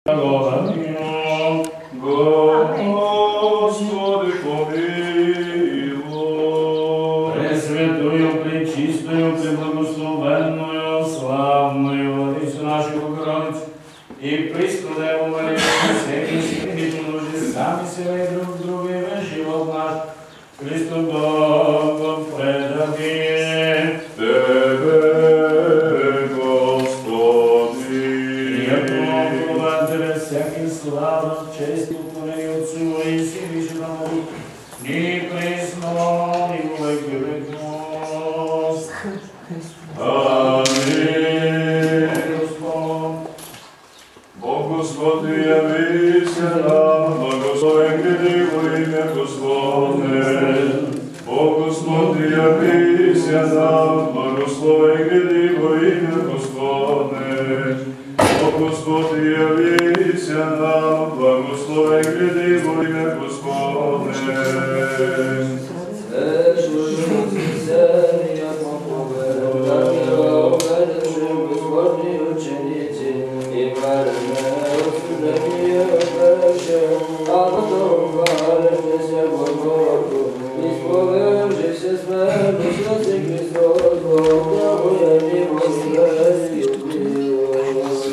Господи, помилуй. Пресвятую, пречистую, преблагословенную, славную Владицу нашу Богородицу и присну Марию, всякий святых нужды, сами себя и друг друга, и весь живот наш, Христу Богом предадим. Тебе, Господи. И от Тебе всякий слава, честь, уклонение Отцу и Сыну и Святому Духу, и присно, и во веки веков. Аминь. Бог Господи, явися нам, благословен гріди во ім'я Господне. Бог Господи, явися нам, благословен гріди во ім'я Господне. Бог Господи, явися нам, благословен гріди во ім'я Господне.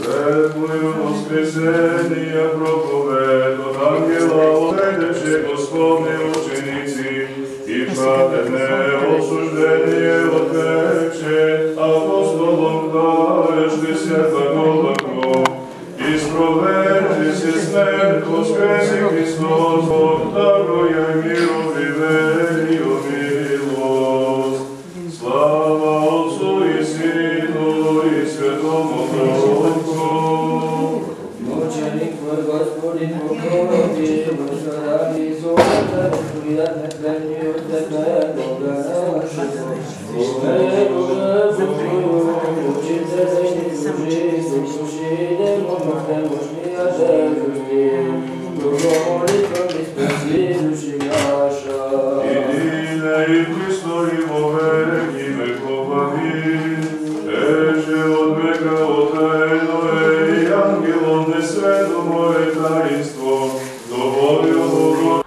Светлою воскресення проповедот ангела отведеше Господне учениці, і пратене осуждение отрече, апостолом даєшся глаголако, і спровержися смерть, воскресе Христос, Бог дарує миру і верію милость. Слава Отцу і Сину і Святому Духу. Мученик твой, Господи, покрови, благослови, золото, приятно храню Тебе, Бога нашего. Бога, Бога, учитель, служи, служи, молитва, Божья жертвы, Бога молитва, спаси души наша. Єдине і Христові во веки веков, амінь. Еже от века отайное, і ангелом несвето моє таїнство, доволю Богу.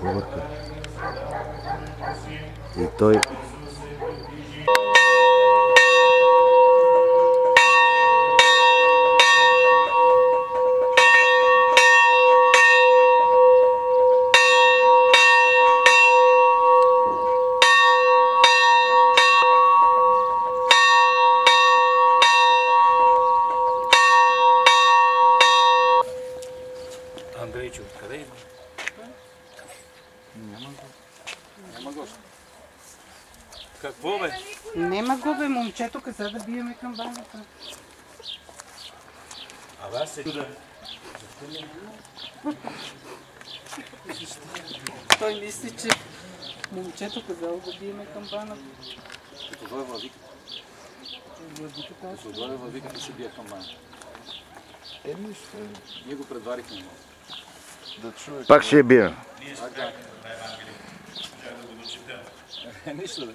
Повърка. И той... Андрейчо, къде има? Няма го. Какво бе? Нема го бе, момчето каза да биеме камбаната. Абе аз се чуда. Той мисли, че момчето казало да биеме камбаната. Като дойде във виката. Като дойде във виката ще бие камбана. Ние го предварихме. Пак ще я бия. Нищо бе.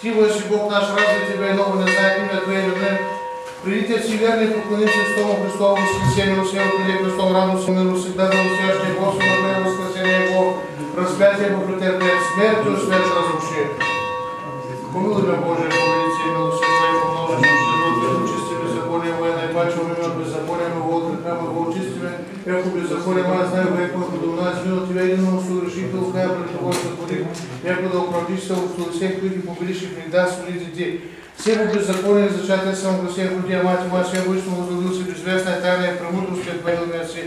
Ти бъдеш Бог наш, радвай Тебе много, не знаем имя Твое име. Придите си верни, поклони се с Тому Христово възкресение, усилено преди Христов, радост и мир, всегда да усящия Господа, на Твое възкресение Его, разпятие Его претърпее, смерть и смерть разруши. Помилуй ме, Боже, повелици и милости Твое, помножи, че очисти беззаконие Мое, най-паче умиме от беззаконие Ме, отрекаме го очистиме, яко беззаконие Мое, знай го, яко до нас, мило Тебе, едино съгрешител, кая пред Тобой сътвори, яко да оправдиш се от всех, които победиш и преда солиди Ти. Всего беззаконие зачатие съм гласия Годия, Мати Моя, всего истину возлюбил си, безвестна тайна и премудростия Твоя си.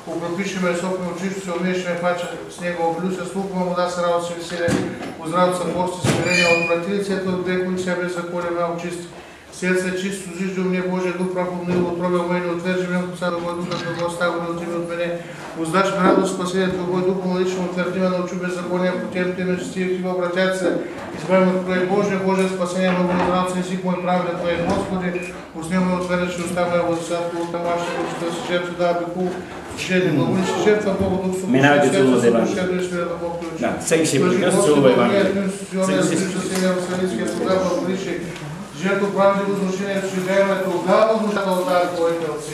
Укропиши ме сопно очисто се, умиеш ме пача с него, облюся, слух му да се радост и веселие, оздравят са пости смирения, отврати лицето от грех, които себя беззаконие ме очисти. Сердце чисто, зиждо мне Божия дух, прав умнил, отробил ме, не отвержи ме, отца да Бой дух, да го остави, да отиме от мене. Воздаш ме радост, спасение Твой дух, молодично утвърди ме, научу беззаконие, потем Ти нечестие в Тебе обратят се. Избави ме от Твое Божие, Божие спасение, много здравце, език мой правда Твое, Господи, усни ме отвърди, че оставя ме възсадко от тамаша, да си жертва, да беку, жени, благоличи жертва, Богу дух, субу, Минавайте целува за Евангелие. Да, всеки си прекрасно целува Евангелие. Жертву правди возношение, чуждението, отдава душата от тази Твоите отци.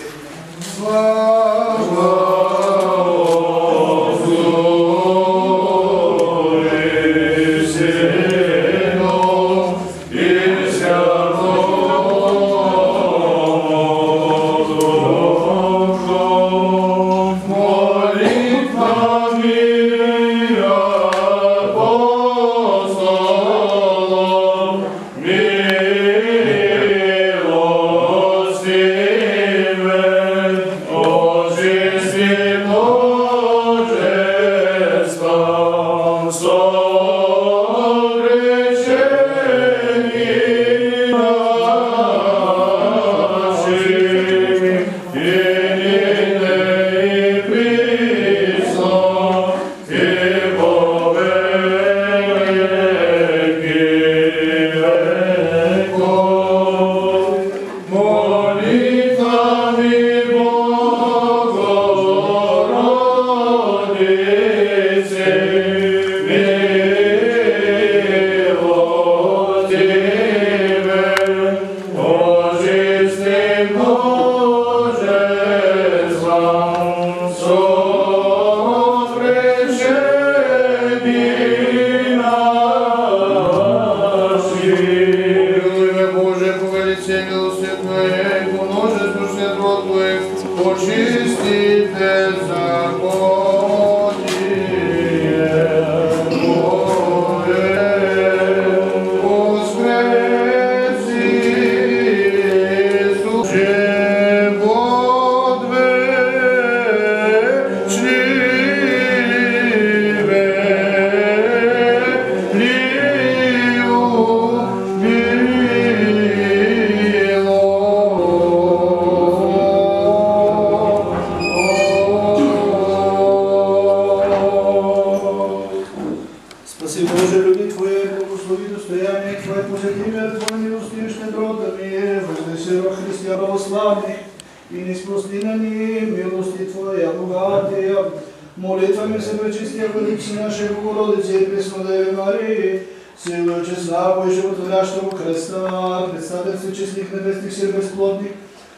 Слава! Amen.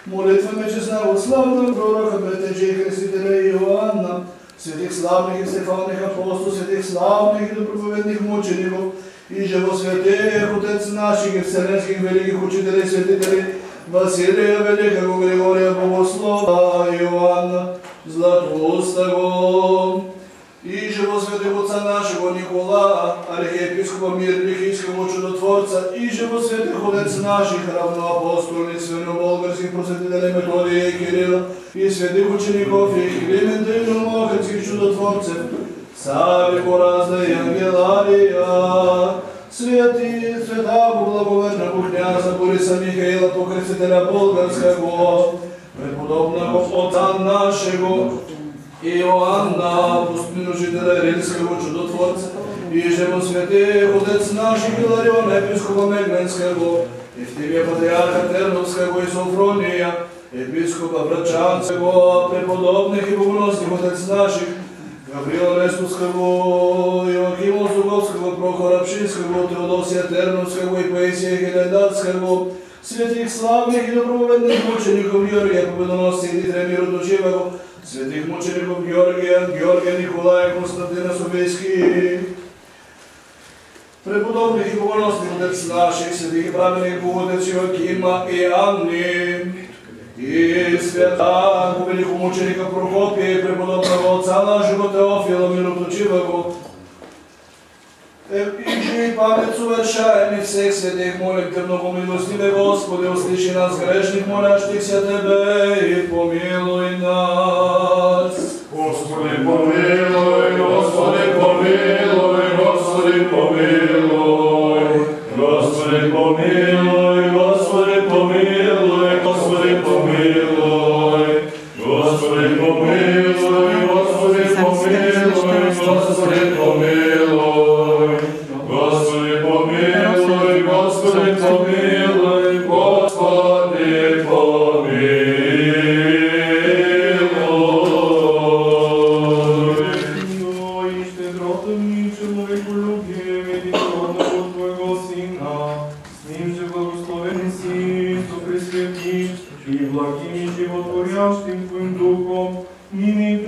Молитвами честного славного пророка, Бетеджи и Хрестителя Иоанна, святых славных и стефанных апостолов, святых славных и доброповедных мучеников, и живосвятых Отец наших и вселенских великих учителей, святителей Василия Великого, Григория Богослова, Иоанна Златоустого, и живосвятых Отца нашего Никола, архиепископа Мирлихийского чудотворца, и живосвятых Отец наших равноапостольных, свято-болгарских просветителей Методия и Кирилла, и святых учеников и Климента и Моханских чудотворцев, Савику Разда и Ангелария, святаго благоверного князя Бориса Михаила, покрестителя болгарского, преподобного Отца нашего, Иоанна, пустыножителя Рильского чудотворца, и живосвятых Отец наших Илариона, епископа Мегленского, Евтимия патриарха Терновского и Софрония, епископа Врачанского, преподобных и богоносных Отец наших, Гаврила Рестовского, Иоакима Зуговского, Прохора Пшинского, Теодосия Терновского и Паисия Хелендатского, святых славных и добровольных мучеников Георгия Победоносца и Дмитрия Мироточивого, святых мучеников Георгия Николая Константина Собейских, преподобных и богоносных Отец наших, святых и праведных Отец Иоакима и Анны, и святаго великого мученика Прокопия, преподобного Отца нашего Теофила Мироточивого, и память совершаем и всех святых молим Те, многомилостивый Господи, услыши нас грешных, молящихся Тебе, и помилуй нас. Господи, помилуй, Господи, помилуй, Господи, помилуй, Господи, помилуй, Господи, помилуй, Господи, помилуй, Господи, помилуй, Господи, помилуй, Господи, помилуй, Господи, помилуй, Господи, помилуй, Господи, помилуй. И благим и животворящим Твоим Духом, ныне